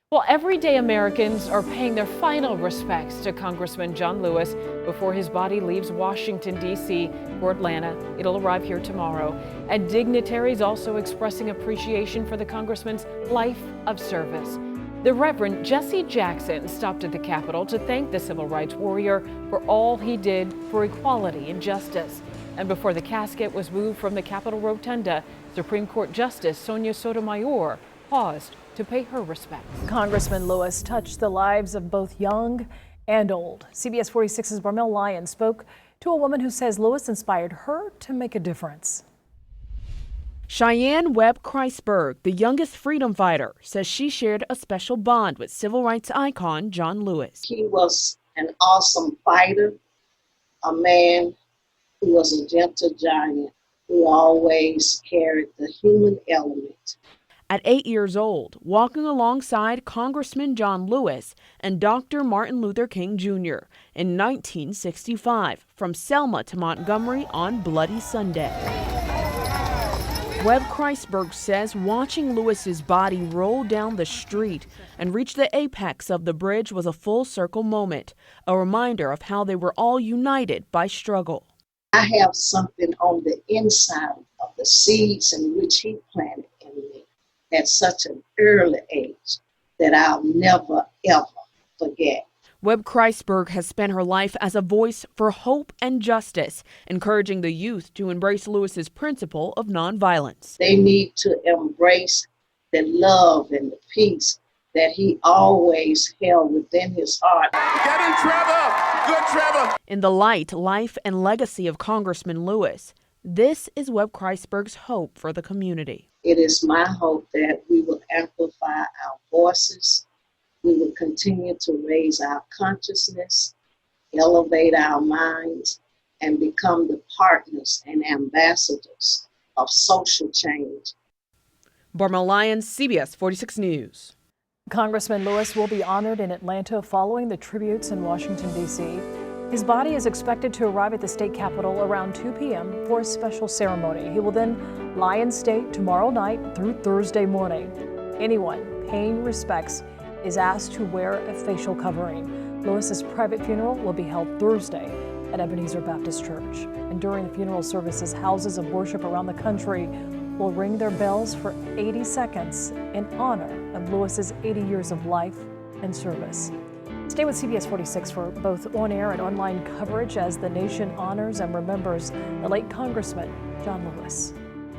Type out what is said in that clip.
Well, everyday Americans are paying their final respects to Congressman John Lewis before his body leaves Washington, D.C. for Atlanta. It'll arrive here tomorrow. And dignitaries also expressing appreciation for the congressman's life of service. The Reverend Jesse Jackson stopped at the Capitol to thank the civil rights warrior for all he did for equality and justice. And before the casket was moved from the Capitol Rotunda, Supreme Court Justice Sonia Sotomayor paused to pay her respects. Congressman Lewis touched the lives of both young and old. CBS 46's Barmel Lyon spoke to a woman who says Lewis inspired her to make a difference. Cheyenne Webb Kreisberg, the youngest freedom fighter, says she shared a special bond with civil rights icon John Lewis. He was an awesome fighter, a man who was a gentle giant who always carried the human element. At 8 years old, walking alongside Congressman John Lewis and Dr. Martin Luther King Jr. in 1965 from Selma to Montgomery on Bloody Sunday. Webb Kreisberg says watching Lewis's body roll down the street and reach the apex of the bridge was a full circle moment, a reminder of how they were all united by struggle. I have something on the inside of the seeds in which he planted in me at such an early age that I'll never, ever forget. Webb Kreisberg has spent her life as a voice for hope and justice, encouraging the youth to embrace Lewis's principle of nonviolence. They need to embrace the love and the peace that he always held within his heart. Get him, Trevor! Good, Trevor! In the light, life, and legacy of Congressman Lewis, this is Webb Kreisberg's hope for the community. It is my hope that we will amplify our voices. We will continue to raise our consciousness, elevate our minds, and become the partners and ambassadors of social change. Barmel Lyon, CBS 46 News. Congressman Lewis will be honored in Atlanta following the tributes in Washington, D.C. His body is expected to arrive at the state capitol around 2 p.m. for a special ceremony. He will then lie in state tomorrow night through Thursday morning. Anyone paying respects is asked to wear a facial covering. Lewis's private funeral will be held Thursday at Ebenezer Baptist Church. And during the funeral services, houses of worship around the country will ring their bells for 80 seconds in honor of Lewis's 80 years of life and service. Stay with CBS 46 for both on-air and online coverage as the nation honors and remembers the late Congressman John Lewis.